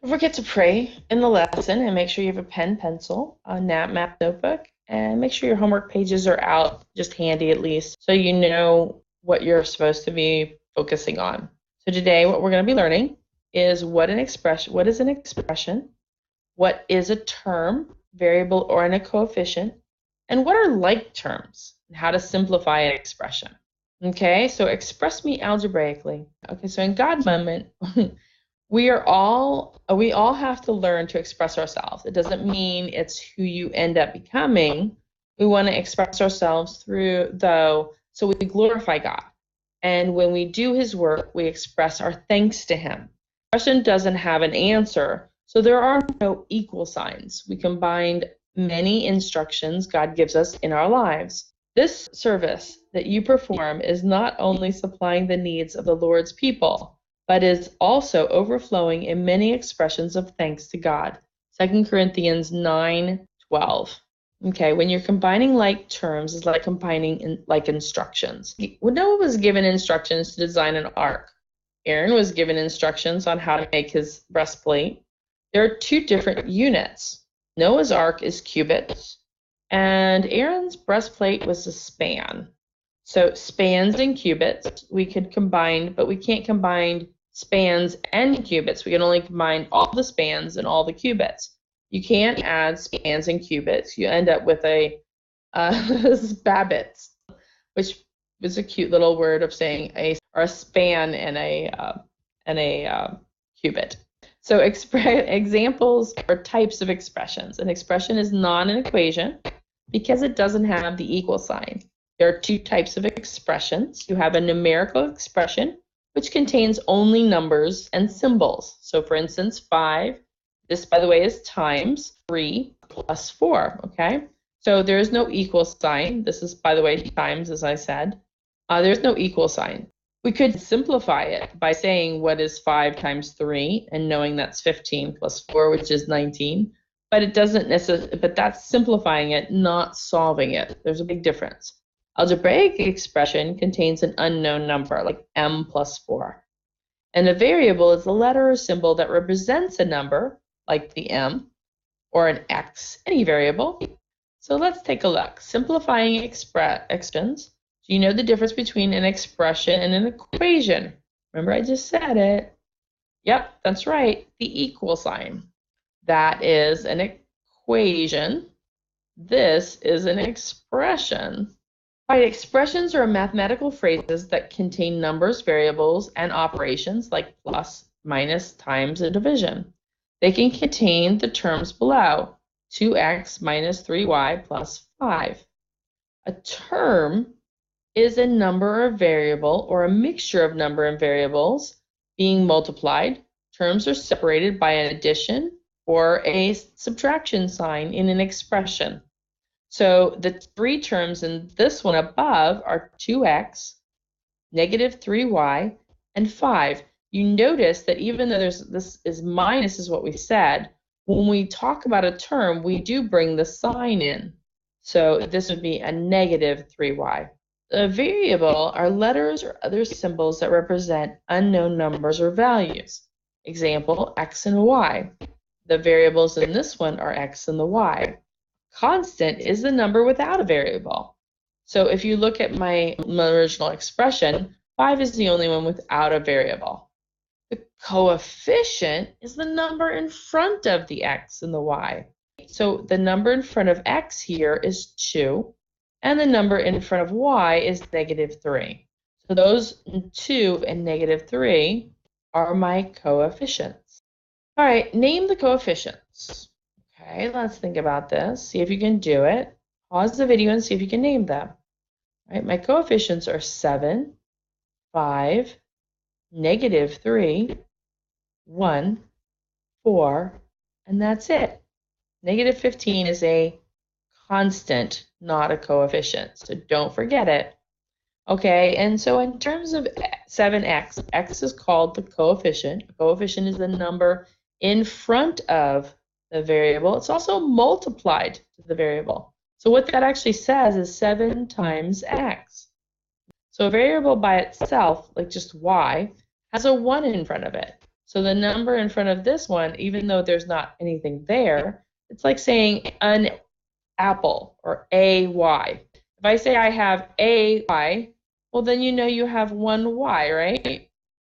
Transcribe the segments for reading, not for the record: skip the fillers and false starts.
Don't forget to pray in the lesson and make sure you have a pen, pencil, a map notebook, and make sure your homework pages are out, just handy at least, so you know what you're supposed to be focusing on. So today what we're going to be learning is what is an expression, what is a term, variable, or a coefficient, and what are like terms, and how to simplify an expression. Okay, so express me algebraically. Okay, so in God moment, we all have to learn to express ourselves. It doesn't mean it's who you end up becoming. We want to express ourselves so we glorify God. And when we do his work, we express our thanks to him. Question doesn't have an answer, so there are no equal signs. We combined many instructions God gives us in our lives. This service that you perform is not only supplying the needs of the Lord's people, but is also overflowing in many expressions of thanks to God. 2 Corinthians 9:12. Okay, when you're combining like terms, it's like combining like instructions. When Noah was given instructions to design an ark, Aaron was given instructions on how to make his breastplate. There are two different units. Noah's ark is cubits, and Aaron's breastplate was a span. So spans and cubits we could combine, but we can't combine spans and cubits. We can only combine all the spans and all the cubits. You can't add spans and cubits. You end up with a babbits, which is a cute little word of saying a span and a cubit. So examples are types of expressions. An expression is not an equation because it doesn't have the equal sign. There are two types of expressions. You have a numerical expression, which contains only numbers and symbols. So for instance, 5, this by the way is times 3 plus 4, okay? So there is no equal sign. This is by the way times, as I said. There's no equal sign. We could simplify it by saying what is 5 times 3 and knowing that's 15 plus 4, which is 19. But it doesn't necessarily, but that's simplifying it, not solving it. There's a big difference. Algebraic expression contains an unknown number, like m plus 4. And a variable is a letter or symbol that represents a number, like the m, or an x, any variable. So let's take a look. Simplifying expressions. Do you know the difference between an expression and an equation? Remember I just said it. Yep, that's right, the equal sign. That is an equation. This is an expression. Right, expressions are mathematical phrases that contain numbers, variables, and operations like plus, minus, times, and division. They can contain the terms below, 2x minus 3y plus 5. A term is a number or variable or a mixture of number and variables being multiplied. Terms are separated by an addition or a subtraction sign in an expression. So the three terms in this one above are 2x, negative 3y, and 5. You notice that even though this is minus is what we said, when we talk about a term, we do bring the sign in. So this would be a negative 3y. A variable are letters or other symbols that represent unknown numbers or values. Example, x and y. The variables in this one are x and the y. Constant is the number without a variable. So if you look at my original expression, 5 is the only one without a variable. The coefficient is the number in front of the x and the y. So the number in front of x here is 2, and the number in front of y is negative 3. So those 2 and negative 3 are my coefficients. All right, name the coefficients. Okay, let's think about this. See if you can do it. Pause the video and see if you can name them. All right, my coefficients are 7, 5, negative 3, 1, 4, and that's it. Negative 15 is a constant, not a coefficient, so don't forget it. Okay, and so in terms of 7x, x is called the coefficient. A coefficient is the number in front of the variable. It's also multiplied to the variable. So what that actually says is 7 times x. So a variable by itself, like just y, has a 1 in front of it. So the number in front of this one, even though there's not anything there, it's like saying an apple or AY. If I say I have a Y, well, then you know you have one Y, right?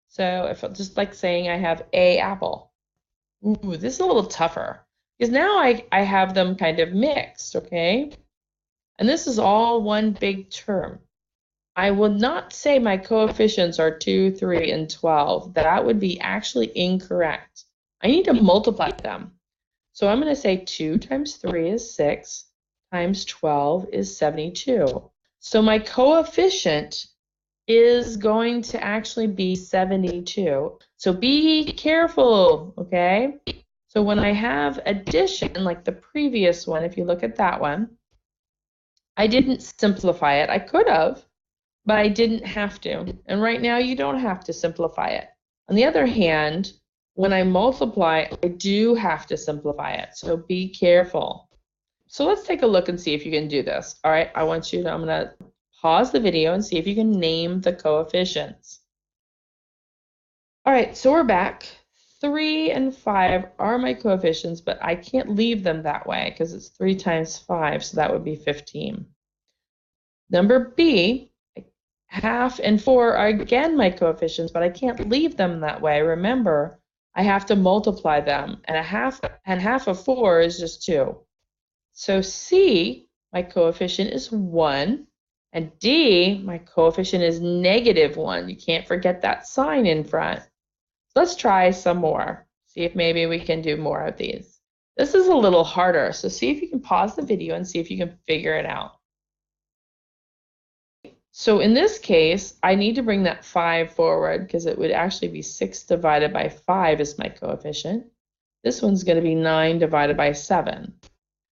So if just like saying I have a apple. Ooh, this is a little tougher because now I have them kind of mixed, okay? And this is all one big term. I will not say my coefficients are 2, 3, and 12. That would be actually incorrect. I need to multiply them. So I'm going to say 2 times 3 is 6, times 12 is 72. So my coefficient is going to actually be 72. So be careful, okay? So when I have addition, like the previous one, if you look at that one, I didn't simplify it. I could have, but I didn't have to. And right now you don't have to simplify it. On the other hand, when I multiply, I do have to simplify it. So be careful. So let's take a look and see if you can do this. All right, I'm going to pause the video and see if you can name the coefficients. All right, so we're back. 3 and 5 are my coefficients, but I can't leave them that way because it's 3 times 5, so that would be 15. Number B, half and 4 are again my coefficients, but I can't leave them that way. Remember, I have to multiply them, and half of 4 is just 2. So C, my coefficient is 1, and D, my coefficient is -1. You can't forget that sign in front. So let's try some more. See if maybe we can do more of these. This is a little harder, so see if you can pause the video and see if you can figure it out. So in this case, I need to bring that 5 forward because it would actually be 6 divided by 5 is my coefficient. This one's going to be 9 divided by 7.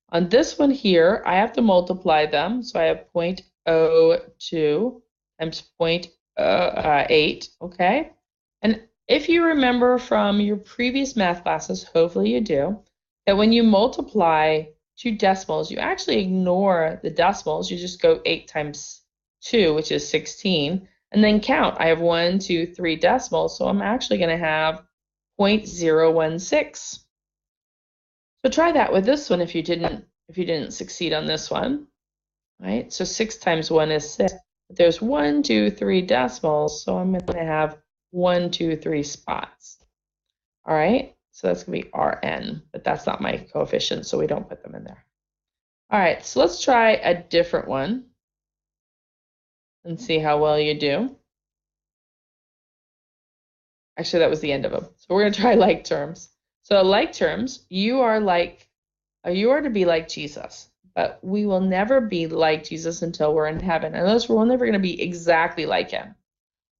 On this one here, I have to multiply them. So I have 0.02 times 0.8, okay? And if you remember from your previous math classes, hopefully you do, that when you multiply two decimals, you actually ignore the decimals. You just go 8 times 2, which is 16, and then count. I have 1, 2, 3 decimals, so I'm actually going to have 0.016. So try that with this one if you didn't succeed on this one, right? So 6 times 1 is 6. But there's 1, 2, 3 decimals, so I'm going to have 1, 2, 3 spots. All right, so that's going to be Rn, but that's not my coefficient, so we don't put them in there. All right, so let's try a different one and see how well you do. Actually, that was the end of them. So we're going to try like terms. So like terms, you are to be like Jesus, but we will never be like Jesus until we're in heaven. Unless we're never going to be exactly like him.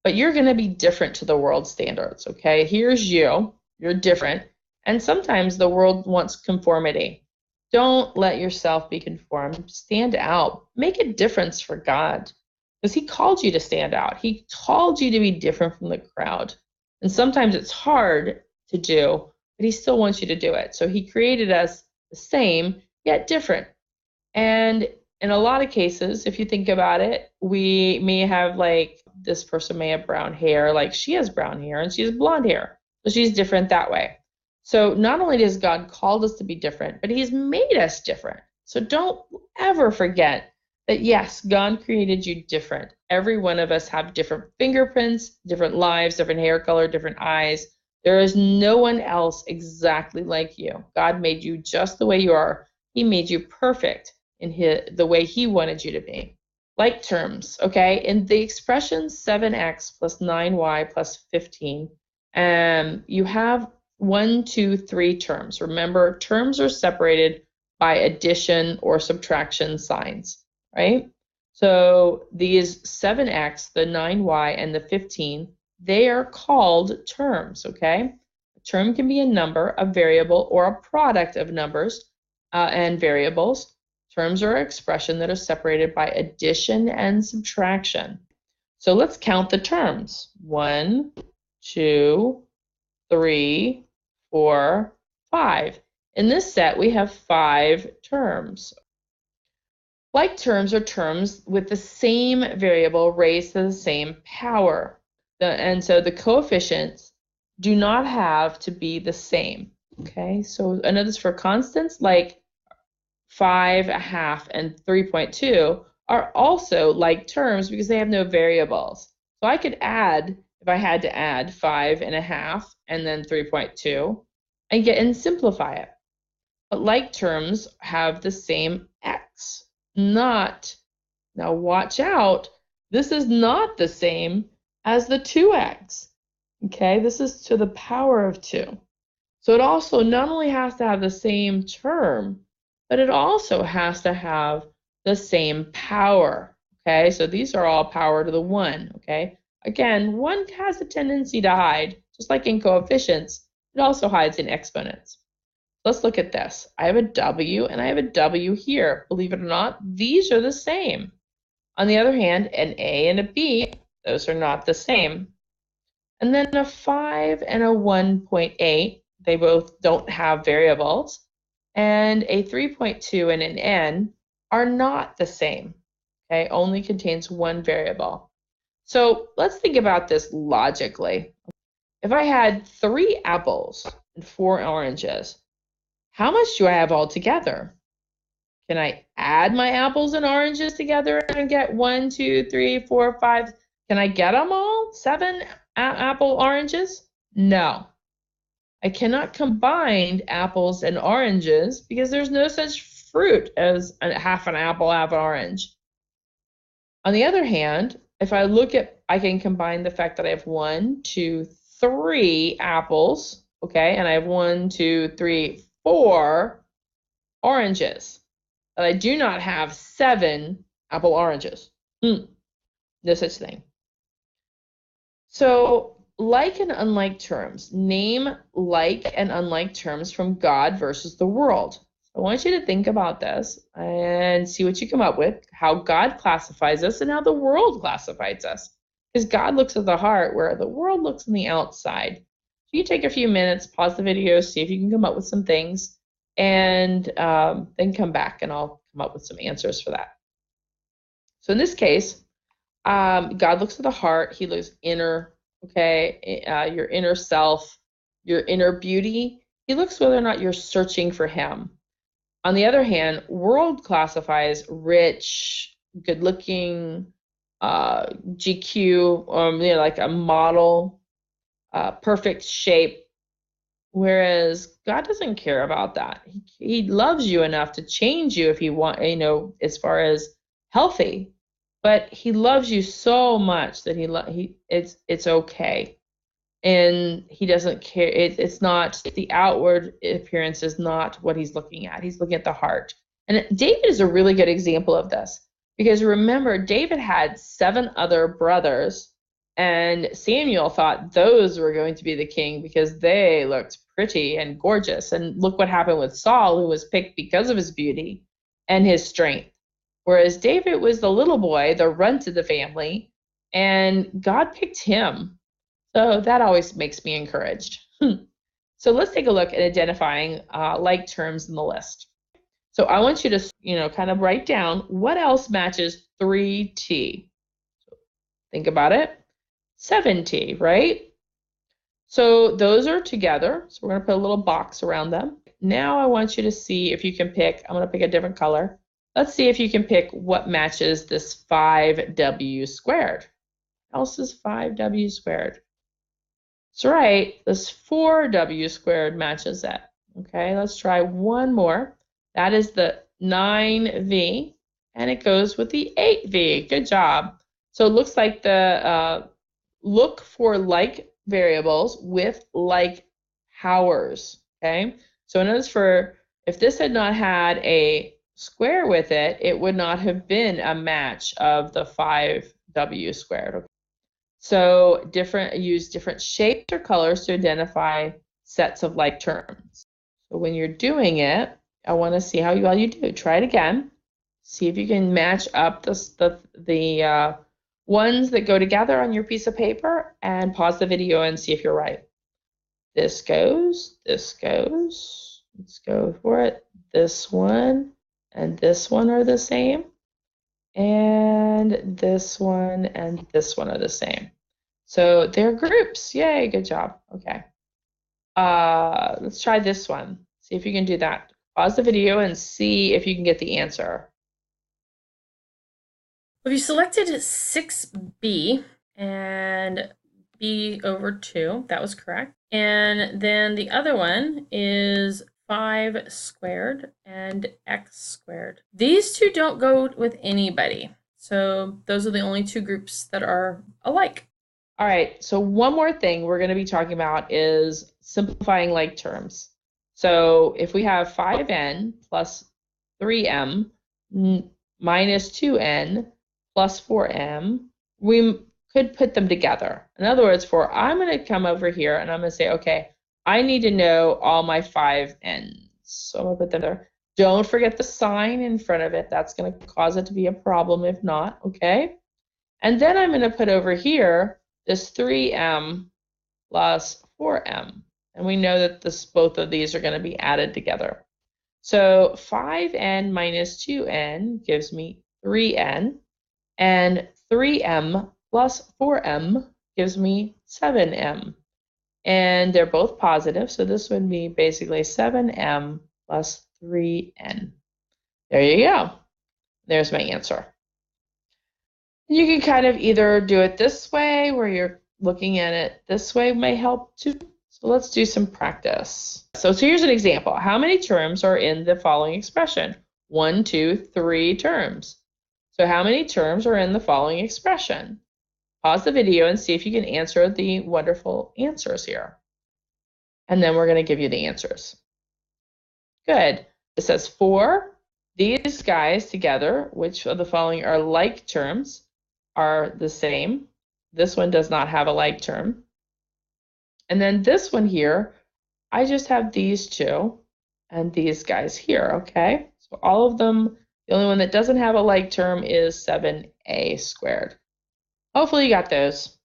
But you're going to be different to the world standards, okay? Here's you. You're different. And sometimes the world wants conformity. Don't let yourself be conformed. Stand out. Make a difference for God. Because he called you to stand out. He called you to be different from the crowd. And sometimes it's hard to do, but he still wants you to do it. So he created us the same, yet different. And in a lot of cases, if you think about it, we may have like, this person may have brown hair, like she has brown hair and she has blonde hair. So she's different that way. So not only does God call us to be different, but he's made us different. So don't ever forget that yes, God created you different. Every one of us have different fingerprints, different lives, different hair color, different eyes. There is no one else exactly like you. God made you just the way you are. He made you perfect in the way he wanted you to be. Like terms, okay? In the expression 7x plus 9y plus 15, you have 1, 2, 3 terms. Remember, terms are separated by addition or subtraction signs, right? So these 7x, the 9y, and the 15, they are called terms, okay? A term can be a number, a variable, or a product of numbers and variables. Terms are expressions that are separated by addition and subtraction. So let's count the terms. 1, 2, 3, 4, 5. In this set, we have 5 terms. Like terms are terms with the same variable raised to the same power. And so the coefficients do not have to be the same. Okay, so another for constants like 5, a half, and 3.2 are also like terms because they have no variables. So I could add, if I had to add 5 and a half and then 3.2 and simplify it. But like terms have the same x, not, now watch out, this is not the same as the 2x. Okay, this is to the power of 2. So it also not only has to have the same term, but it also has to have the same power. Okay, so these are all power to the 1. Okay, again, 1 has a tendency to hide, just like in coefficients, it also hides in exponents. Let's look at this. I have a W and I have a W here. Believe it or not, these are the same. On the other hand, an A and a B, those are not the same. And then a 5 and a 1.8, they both don't have variables. And a 3.2 and an N are not the same. Okay, only contains one variable. So let's think about this logically. If I had 3 apples and 4 oranges, how much do I have altogether? Can I add my apples and oranges together and get 1, 2, 3, 4, 5? Can I get them all? 7 apple oranges? No. I cannot combine apples and oranges because there's no such fruit as half an apple, half an orange. On the other hand, if I look at, I can combine the fact that I have 1, 2, 3 apples, okay, and I have 1, 2, 3, 4 oranges. But I do not have 7 apple oranges. No such thing. So, like and unlike terms. Name like and unlike terms from God versus the world. I want you to think about this and see what you come up with, how God classifies us and how the world classifies us. Because God looks at the heart where the world looks on the outside. So you take a few minutes, pause the video, see if you can come up with some things, and then come back and I'll come up with some answers for that. So in this case, God looks at the heart. He looks inner, okay, your inner self, your inner beauty. He looks whether or not you're searching for him. On the other hand, world rich, good-looking, GQ, like a model, perfect shape. Whereas God doesn't care about that. He loves you enough to change you if he want, as far as healthy. But he loves you so much that it's okay, and he doesn't care. It's not the outward appearance is not what he's looking at. He's looking at the heart. And David is a really good example of this because remember, David had 7 other brothers, and Samuel thought those were going to be the king because they looked pretty and gorgeous. And look what happened with Saul, who was picked because of his beauty and his strength. Whereas David was the little boy, the runt of the family, and God picked him. So that always makes me encouraged. So let's take a look at identifying like terms in the list. So I want you to, kind of write down what else matches 3T. Think about it. 7T, right? So those are together. So we're going to put a little box around them. Now I want you to see if you can pick, I'm going to pick a different color. Let's see if you can pick what matches this 5W squared. What else is 5W squared? That's right, this 4W squared matches that. Okay, let's try one more. That is the 9V, and it goes with the 8V. Good job. So it looks like the look for like variables with like powers. Okay, so in other words, if this had not had a square with it, it would not have been a match of the 5W squared. Okay? So use different shapes or colors to identify sets of like terms. So when you're doing it, I want to see how well you do. Try it again. See if you can match up the ones that go together on your piece of paper, and pause the video and see if you're right. This goes, let's go for it. This one and this one are the same, and this one and this one are the same. So they're groups. Yay, good job. Okay. Let's try this one. See if you can do that. Pause the video and see if you can get the answer. If you selected 6b and b over 2, that was correct. And then the other one is 5 squared and x squared. These two don't go with anybody. So those are the only two groups that are alike. All right, so one more thing we're going to be talking about is simplifying like terms. So if we have 5n plus 3m minus 2n plus 4m, we could put them together. In other words, I'm going to come over here and I'm going to say, okay, I need to know all my 5n's. So I'm going to put them there. Don't forget the sign in front of it. That's going to cause it to be a problem if not, okay? And then I'm going to put over here this 3m plus 4m. And we know that both of these are going to be added together. So 5n minus 2n gives me 3n, and 3m plus 4m gives me 7m. And they're both positive, so this would be basically 7m plus 3n. There you go. There's my answer. You can kind of either do it this way, where you're looking at it this way may help too. So let's do some practice. So here's an example. How many terms are in the following expression? 1, 2, 3 terms. So how many terms are in the following expression? Pause the video and see if you can answer the wonderful answers here. And then we're going to give you the answers. Good. It says 4. These guys together, which of the following are like terms, are the same. This one does not have a like term. And then this one here, I just have these two and these guys here, okay? So all of them, the only one that doesn't have a like term is 7a squared. Hopefully you got those.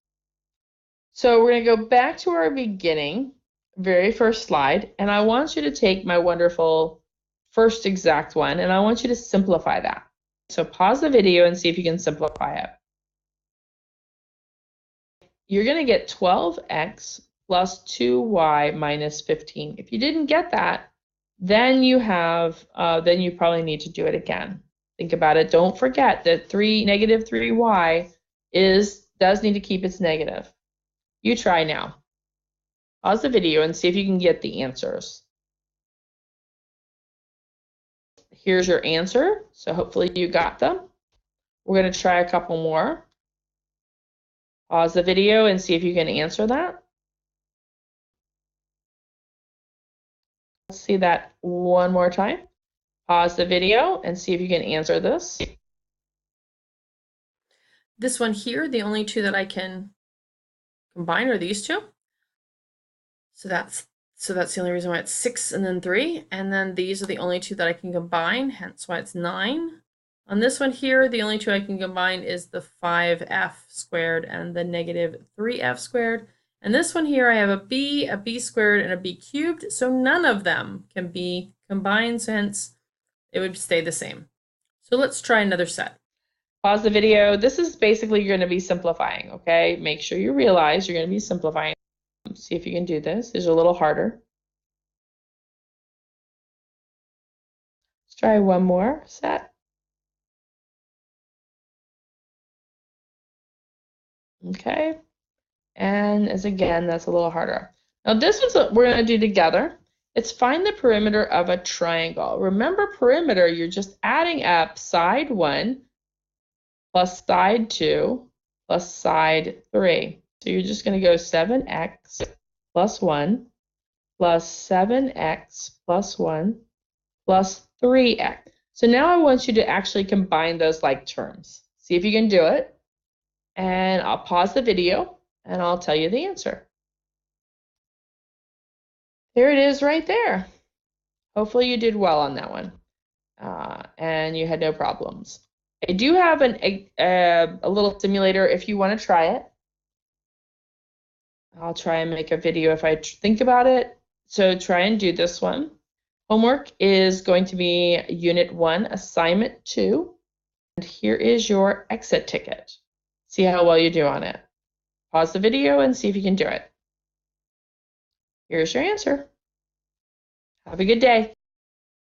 So we're going to go back to our beginning, very first slide, and I want you to take my wonderful first exact one, and I want you to simplify that. So pause the video and see if you can simplify it. You're going to get 12x plus 2y minus 15. If you didn't get that, then you probably need to do it again. Think about it. Don't forget that negative 3y does need to keep its negative. You try now. Pause the video and see if you can get the answers. Here's your answer. So hopefully you got them. We're going to try a couple more. Pause the video and see if you can answer that. Let's see that one more time. Pause the video and see if you can answer this. This one here, the only two that I can combine are these two. So that's the only reason why it's 6 and then 3. And then these are the only two that I can combine, hence why it's 9. On this one here, the only two I can combine is the 5f squared and the negative 3f squared. And this one here, I have a b squared, and a b cubed, so none of them can be combined, so hence it would stay the same. So let's try another set. Pause the video. This is basically you're going to be simplifying, okay? Make sure you realize you're going to be simplifying. See if you can do this. These are a little harder. Let's try one more set. Okay. And as again, that's a little harder. Now this one's what we're going to do together. It's find the perimeter of a triangle. Remember perimeter, you're just adding up side 1 plus side 2 plus side 3. So you're just going to go 7x plus 1 plus 7x plus 1 plus 3x. So now I want you to actually combine those like terms. See if you can do it. And I'll pause the video and I'll tell you the answer. There it is right there. Hopefully you did well on that one and you had no problems. I do have a little simulator if you want to try it. I'll try and make a video if I think about it. So try and do this one. Homework is going to be Unit 1, Assignment 2. And here is your exit ticket. See how well you do on it. Pause the video and see if you can do it. Here's your answer. Have a good day.